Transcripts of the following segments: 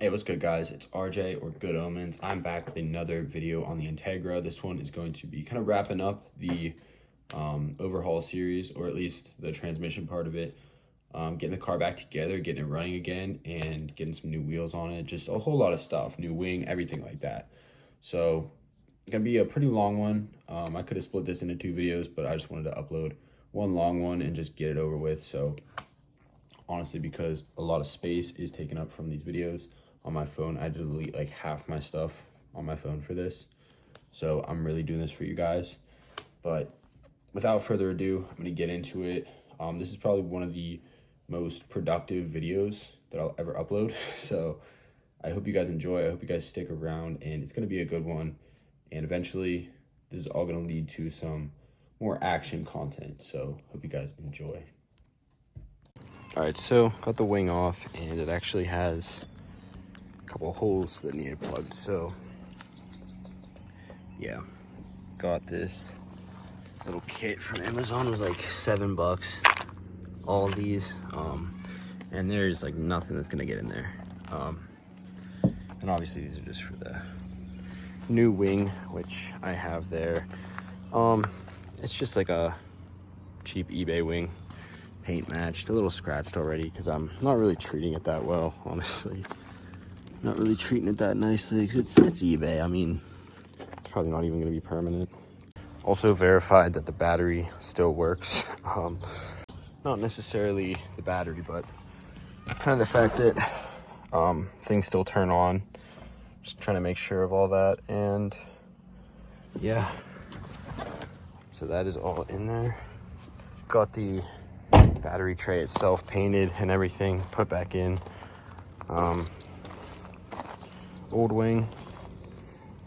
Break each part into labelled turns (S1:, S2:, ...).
S1: Hey, what's good, guys? It's RJ or Good Omens. I'm back with another video on the Integra. This one is going to be kind of wrapping up the overhaul series, or at least the transmission part of it. Getting the car back together, getting it running again, and getting some new wheels on it. Just a whole lot of stuff, new wing, everything like that. So, gonna be a pretty long one. I could have split this into 2 videos, but I just wanted to upload one long one and just get it over with. So, honestly, because a lot of space is taken up from these videos on my phone, I had to delete like half my stuff on my phone for this. So I'm really doing this for you guys. But without further ado, I'm gonna get into it. This is probably one of the most productive videos that I'll ever upload. So I hope you guys enjoy. I hope you guys stick around, and it's gonna be a good one. And eventually, this is all gonna lead to some more action content. So hope you guys enjoy. All right, so got the wing off, and it actually has a couple of holes that needed plugged. So yeah, got this little kit from Amazon. It was like $7, all of these, and there's like nothing that's gonna get in there. And obviously these are just for the new wing, which I have there. It's just like a cheap eBay wing, paint matched, a little scratched already, because I'm not really treating it that well, honestly. Not really treating it that nicely, because it's eBay. I mean, it's probably not even going to be permanent. Also verified that the battery still works. Not necessarily the battery, but kind of the fact that things still turn on. Just trying to make sure of all that, and yeah. So that is all in there. Got the battery tray itself painted and everything put back in. Old wing,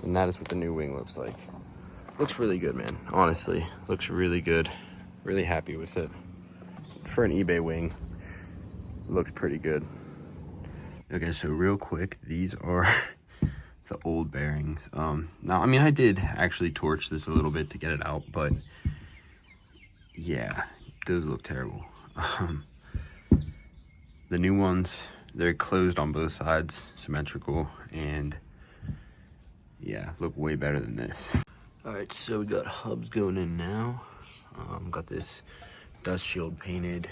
S1: and that is what the new wing looks like. Looks really good, man. Honestly, looks really good. Really happy with it. For an eBay wing, looks pretty good. Okay, so real quick, these are the old bearings. Now, I mean, I did actually torch this a little bit to get it out, but yeah, those look terrible. The new ones, they're closed on both sides, symmetrical, and yeah, look way better than this. All right, so we got hubs going in now. Got this dust shield painted,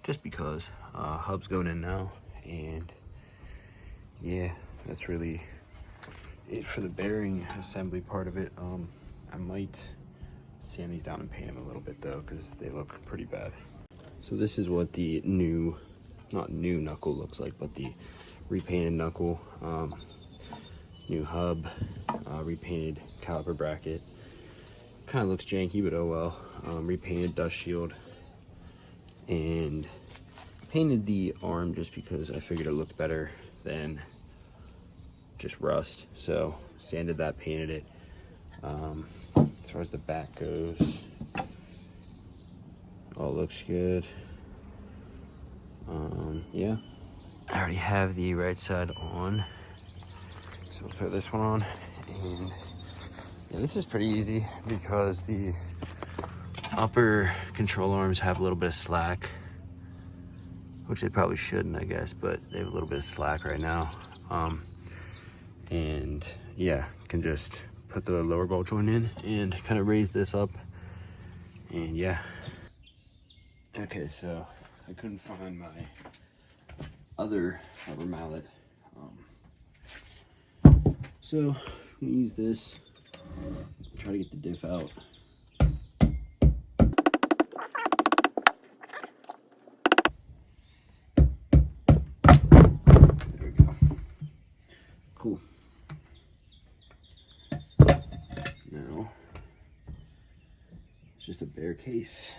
S1: just because. Hubs going in now, and yeah, that's really it for the bearing assembly part of it. I might sand these down and paint them a little bit though, because they look pretty bad. So this is what the new, not new knuckle looks like, but the repainted knuckle. New hub, repainted caliper bracket. Kind of looks janky, but oh well. Repainted dust shield, and painted the arm just because I figured it looked better than just rust. So sanded that, painted it. As far as the back goes, all looks good. Yeah, I already have the right side on, so we'll throw this one on. And yeah, this is pretty easy because the upper control arms have a little bit of slack, which they probably shouldn't, I guess, but they have a little bit of slack right now. And yeah, can just put the lower ball joint in and kind of raise this up, and yeah. Okay, so I couldn't find my other rubber mallet, so I'm gonna use this, try to get the diff out. There we go. Cool. Now it's just a bare case.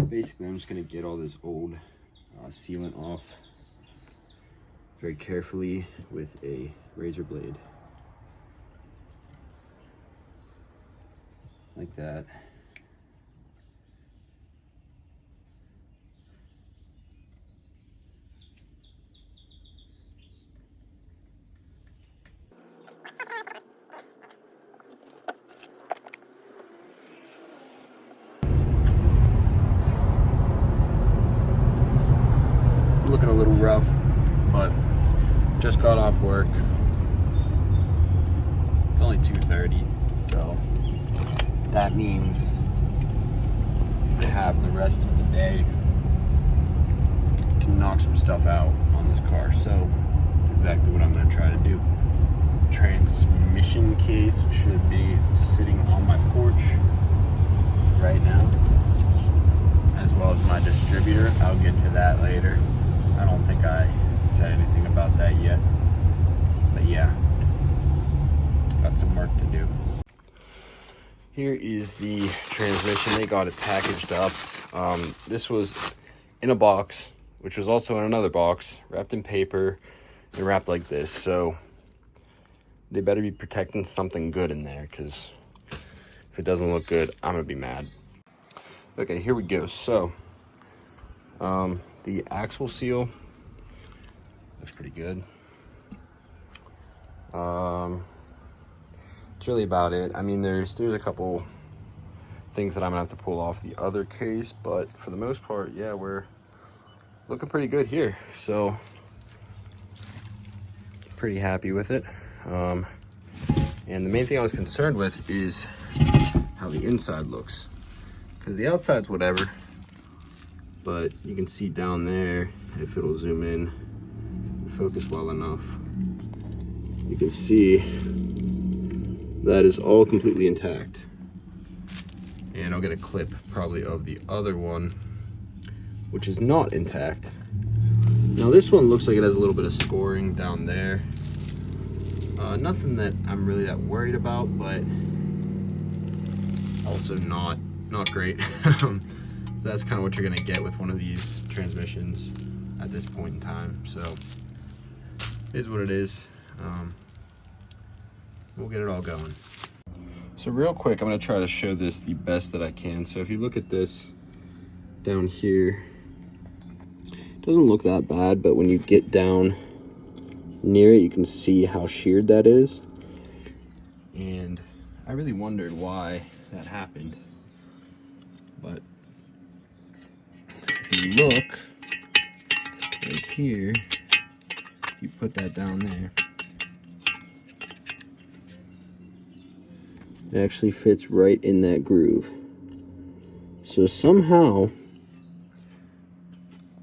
S1: Basically, I'm just gonna get all this old sealant off very carefully with a razor blade, like that. Looking a little rough. work. It's only 2:30, so that means I have the rest of the day to knock some stuff out on this car. So that's exactly what I'm going to try to do. Transmission case should be sitting on my porch right now, as well as my distributor. I'll get to that later. I don't think I said anything about that yet, but yeah, got some work to do. Here is the transmission. They got it packaged up. This was in a box, which was also in another box, wrapped in paper and wrapped like this. So they better be protecting something good in there, because if it doesn't look good, I'm gonna be mad. Okay, here we go. So the axle seal looks pretty good. It's really about it. I mean, there's a couple things that I'm gonna have to pull off the other case, but for the most part, yeah, we're looking pretty good here. So pretty happy with it. And the main thing I was concerned with is how the inside looks, because the outside's whatever, but you can see down there, if it'll zoom in, focus well enough, you can see that is all completely intact. And I'll get a clip probably of the other one, which is not intact. Now this one looks like it has a little bit of scoring down there. Nothing that I'm really that worried about, but also not great. That's kind of what you're gonna get with one of these transmissions at this point in time. So it is what it is. We'll get it all going. So real quick, I'm gonna try to show this the best that I can. So if you look at this down here, it doesn't look that bad, but when you get down near it, you can see how sheared that is. And I really wondered why that happened. But if you look right here, you put that down there, it actually fits right in that groove. So somehow,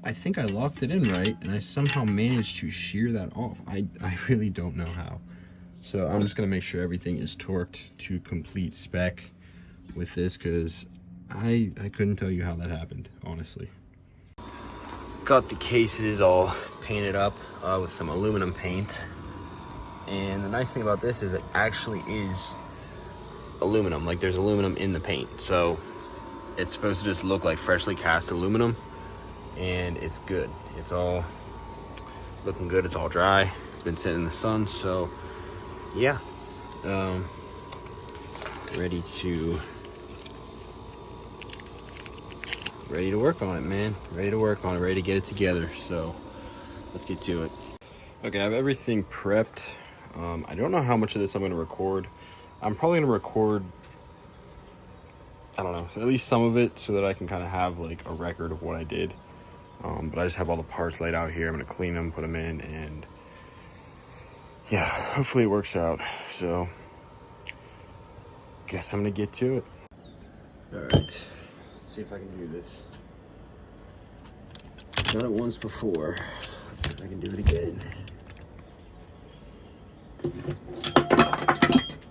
S1: I think I locked it in right, and I somehow managed to shear that off. I really don't know how. So I'm just gonna make sure everything is torqued to complete spec with this, because I couldn't tell you how that happened, honestly. Got the cases all painted up with some aluminum paint. And the nice thing about this is it actually is aluminum. Like, there's aluminum in the paint. So it's supposed to just look like freshly cast aluminum, and it's good. It's all looking good. It's all dry. It's been sitting in the sun. So yeah, ready to work on it, man. Ready to work on it, ready to get it together. So let's get to it. Okay, I have everything prepped. I don't know how much of this I'm going to record. I'm probably going to record, I don't know, so at least some of it, so that I can kind of have like a record of what I did. But I just have all the parts laid out here. I'm going to clean them, put them in, and yeah, hopefully it works out. So guess I'm going to get to it. All right, let's see if I can do this. Done it once before. Let's see if I can do it again.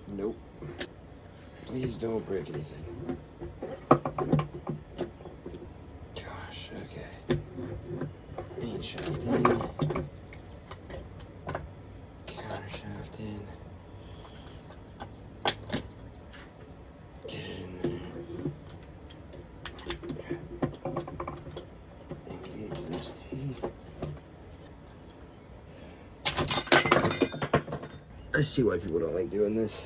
S1: Nope. Please don't break anything. Gosh, okay. Main shaft in. Counter shaft in. Get in there. Engage those teeth. I see why people don't like doing this.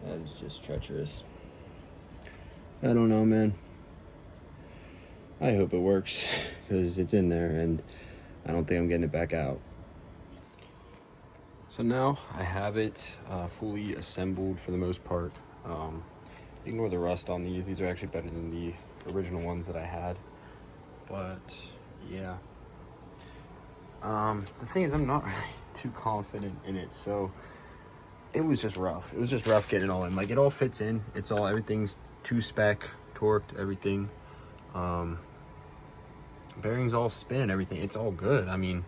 S1: That is just treacherous. I don't know, man. I hope it works, because it's in there and I don't think I'm getting it back out. So now I have it fully assembled for the most part. Ignore the rust on these. These are actually better than the original ones that I had. But yeah. The thing is, I'm not really too confident in it, so it was just rough. It was just rough getting it all in. Like, it all fits in. It's all, everything's 2-spec, torqued, everything. Bearings all spin and everything. It's all good. I mean,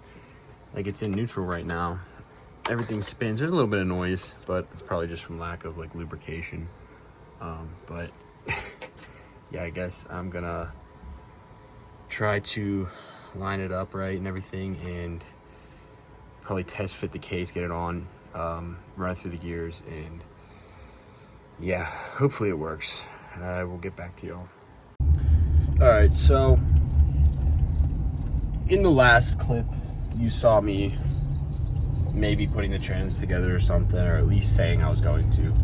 S1: like, it's in neutral right now. Everything spins. There's a little bit of noise, but it's probably just from lack of like lubrication. But yeah, I guess I'm gonna try to line it up right and everything, and probably test fit the case, get it on, run it through the gears, and yeah, hopefully it works. We'll get back to y'all. All right, so in the last clip, you saw me maybe putting the trans together or something, or at least saying I was going to.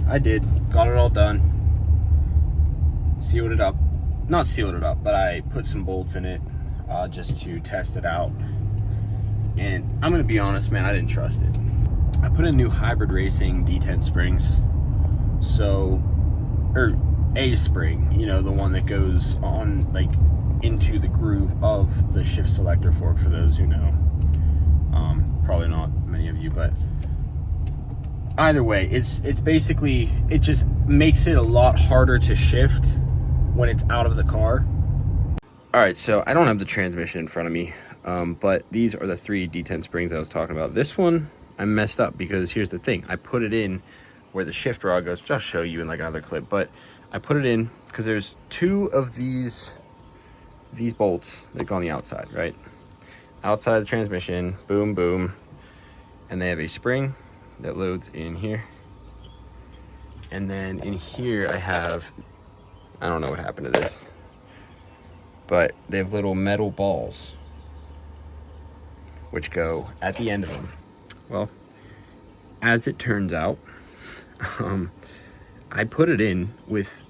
S1: I did, got it all done, sealed it up. Not sealed it up, but I put some bolts in it just to test it out. And I'm gonna be honest, man, I didn't trust it. I put in new Hybrid Racing D10 springs. So, or a spring, you know, the one that goes on like into the groove of the shift selector fork, for those who know. Probably not many of you, but either way, it's basically, it just makes it a lot harder to shift when it's out of the car. All right, so I don't have the transmission in front of me, but these are the 3 D10 springs I was talking about. This one I messed up because here's the thing. I put it in where the shift rod goes, which I'll show you in like another clip, but I put it in because there's 2 of these bolts that go on the outside, right? Outside of the transmission, boom, boom. And they have a spring that loads in here. And then in here I have, I don't know what happened to this, but they have little metal balls which go at the end of them. Well, as it turns out, I put it in with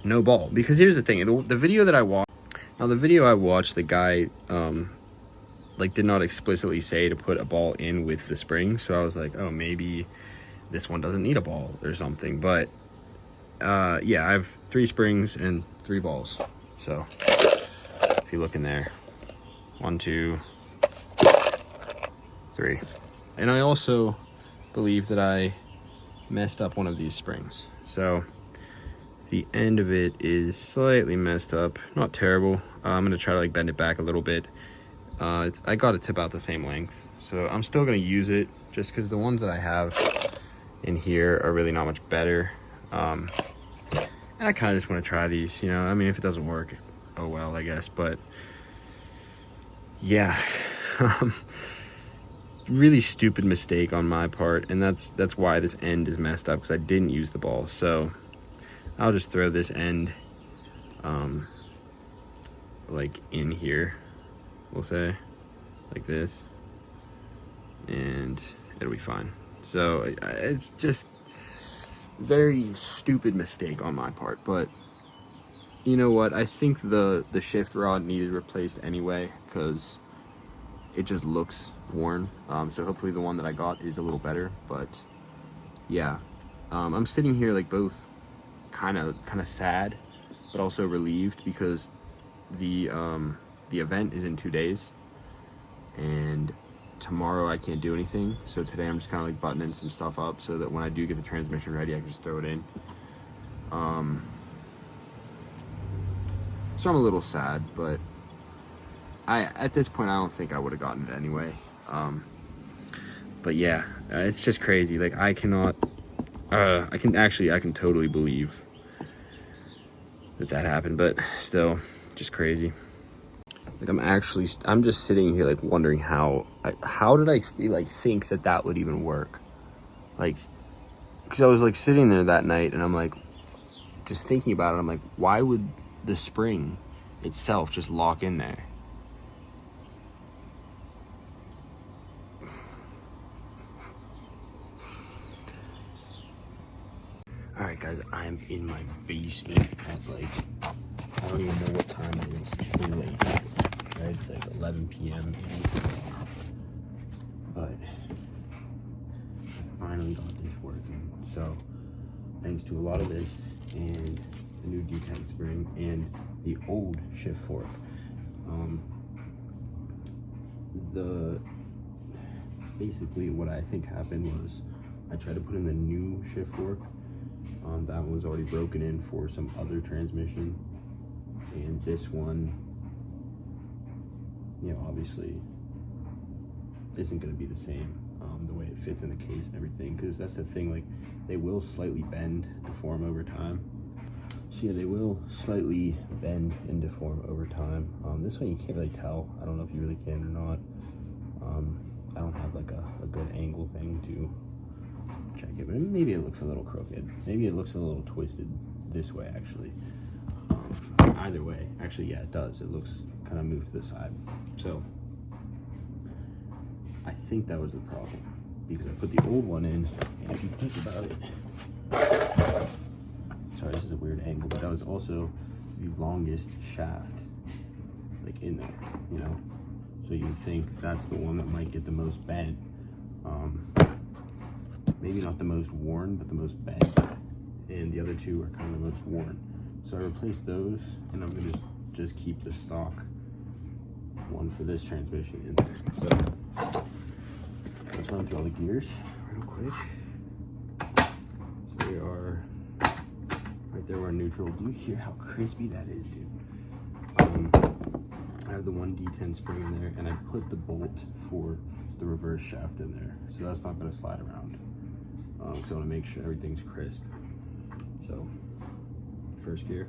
S1: no ball, because here's the thing, the video that I watched, the guy like did not explicitly say to put a ball in with the spring, so I was like, oh, maybe this one doesn't need a ball or something. But yeah, I have 3 springs and 3 balls. So if you look in there, 1, 2, 3. And I also believe that I messed up one of these springs, so the end of it is slightly messed up, not terrible. I'm gonna try to like bend it back a little bit. I got it to about the same length, so I'm still gonna use it just because the ones that I have in here are really not much better. And I kind of just want to try these, you know. I mean, if it doesn't work, oh well, I guess. But yeah, really stupid mistake on my part, and that's why this end is messed up, because I didn't use the ball. So I'll just throw this end like in here, we'll say, like this, and it'll be fine. So it's just very stupid mistake on my part, but you know what, I think the shift rod needed replaced anyway, because it just looks worn. So hopefully the one that I got is a little better. But yeah, I'm sitting here like both kind of sad but also relieved, because the event is in 2 days, and tomorrow I can't do anything. So today I'm just kind of like buttoning some stuff up so that when I do get the transmission ready, I can just throw it in. So I'm a little sad, but at this point I don't think I would have gotten it anyway. But yeah, it's just crazy. Like, I cannot, I can totally believe that happened, but still just crazy. Like, I'm just sitting here like wondering how did I like think that would even work? Like, because I was like sitting there that night and I'm like just thinking about it. I'm like, why would the spring itself just lock in there? All right, guys, I'm in my basement at like, I don't even know what time it is. It's pretty late, right? It's like 11 p.m. But finally got this working. So thanks to a lot of this and the new D10 spring and the old shift fork, basically what I think happened was I tried to put in the new shift fork. That one was already broken in for some other transmission, and this one, you know, obviously isn't going to be the same, the way it fits in the case and everything, because that's the thing, like, they will slightly bend, deform over time. So yeah, they will slightly bend and deform over time. This one you can't really tell. I don't know if you really can or not. I don't have like a good angle thing to check it, but maybe it looks a little crooked. Maybe it looks a little twisted this way, actually. Either way, actually, yeah, it does. It looks kind of moved to the side. So I think that was the problem, because I put the old one in, and if you think about it, sorry, this is a weird angle, but that was also the longest shaft, like, in there, you know? So you would think that's the one that might get the most bent. Maybe not the most worn, but the most bent. And the other two are kind of the most worn. So I replaced those, and I'm gonna just keep the stock one for this transmission in there. So let's run through all the gears real quick. So we are right there, we're neutral. Do you hear how crispy that is, dude? I have the one D10 spring in there, and I put the bolt for the reverse shaft in there, so that's not going to slide around, because I want to make sure everything's crisp. So first gear,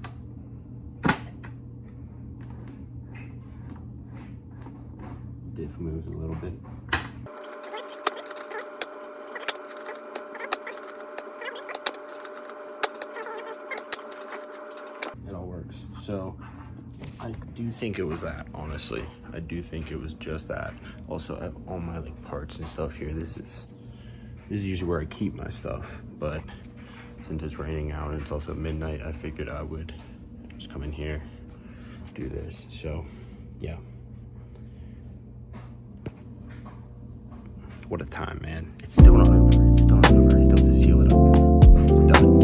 S1: diff moves a little bit. It all works. So I do think it was that, honestly. I do think it was just that. Also, I have all my like parts and stuff here. This is usually where I keep my stuff, but since it's raining out and it's also midnight, I figured I would just come in here, do this. So yeah, what a time, man. It's still not over. It's still not over. I still have to seal it up. It's done.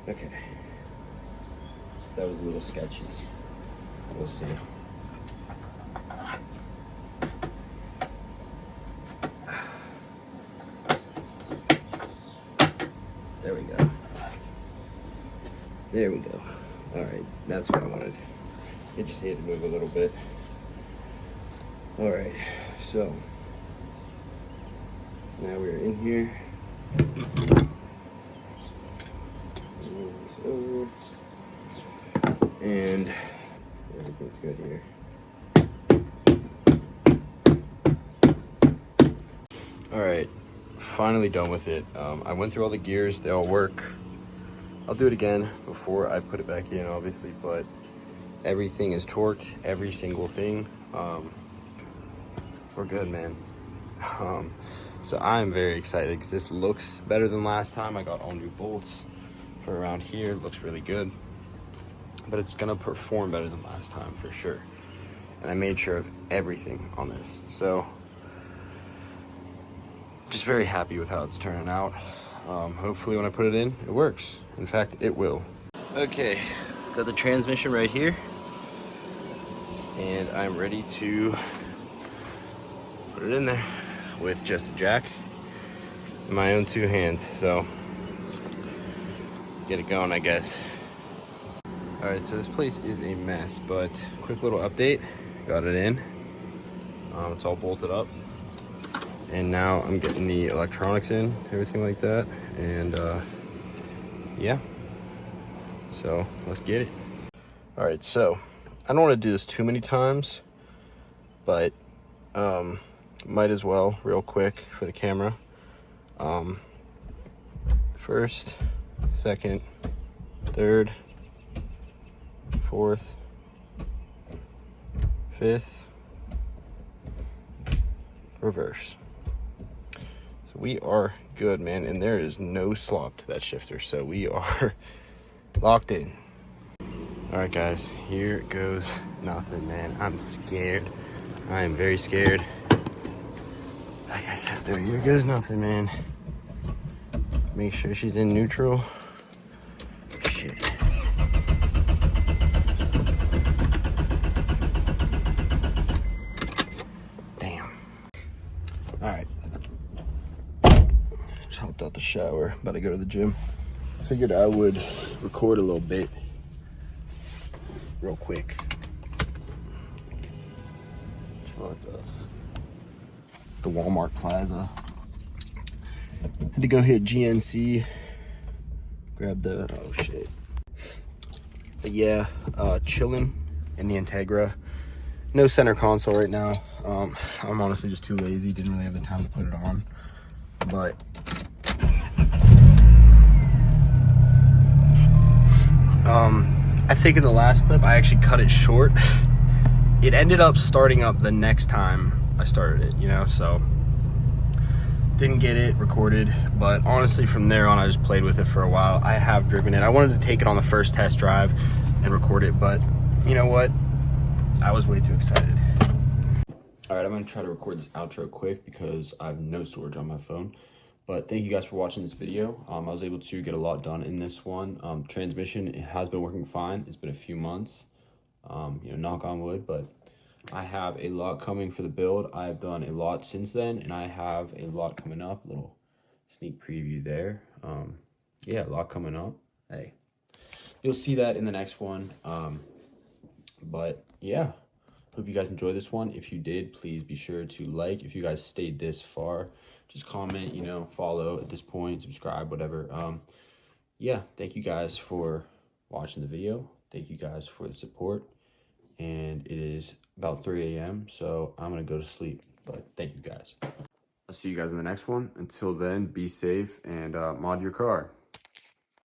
S1: Okay, that was a little sketchy. We'll see. There we go. There we go. All right, that's what I wanted. It just needed to move a little bit. All right, so now we're in here. Over, and everything's good here. All right, finally done with it. I went through all the gears, they all work. I'll do it again before I put it back in, obviously, but everything is torqued, every single thing. We're good, man. So I'm very excited because this looks better than last time. I got all new bolts. for around here. It looks really good, but it's gonna perform better than last time for sure. And I made sure of everything on this, so just very happy with how it's turning out. Hopefully when I put it in, it works. In fact, it will. Okay, got the transmission right here, and I'm ready to put it in there with just a jack in my own 2 hands. So let's get it going, I guess. All right, so this place is a mess, but quick little update. Got it in. It's all bolted up. And now I'm getting the electronics in, everything like that. And yeah, so let's get it. All right, so I don't want to do this too many times, but might as well real quick for the camera. First, second, third, fourth, fifth, reverse. So we are good, man, and there is no slop to that shifter, so we are locked in. All right, guys, here goes nothing, man. I'm scared. I am very scared. Like I said, there, here goes nothing, man. Make sure she's in neutral. Shit. Damn. All right. Just hopped out the shower, about to go to the gym. I figured I would record a little bit real quick. The Walmart Plaza. Had to go hit GNC, grab the, oh shit. But yeah, chilling in the Integra. No center console right now. I'm honestly just too lazy, didn't really have the time to put it on. But I think in the last clip I actually cut it short. It ended up starting up the next time I started it, you know, so didn't get it recorded. But honestly, from there on I just played with it for a while. I have driven it. I wanted to take it on the first test drive and record it, but you know what, I was way too excited. All right, I'm gonna try to record this outro quick because I have no storage on my phone. But thank you guys for watching this video. I was able to get a lot done in this one. Transmission, it has been working fine. It's been a few months, you know, knock on wood, but I have a lot coming for the build. I've done a lot since then, and I have a lot coming up. Little sneak preview there. Yeah, a lot coming up. Hey, you'll see that in the next one. But yeah, hope you guys enjoyed this one. If you did, please be sure to like. If you guys stayed this far, just comment, you know, follow at this point, subscribe, whatever. Yeah, thank you guys for watching the video. Thank you guys for the support. And it is about 3 a.m. so I'm gonna go to sleep. But thank you guys. I'll see you guys in the next one. Until then, be safe and mod your car.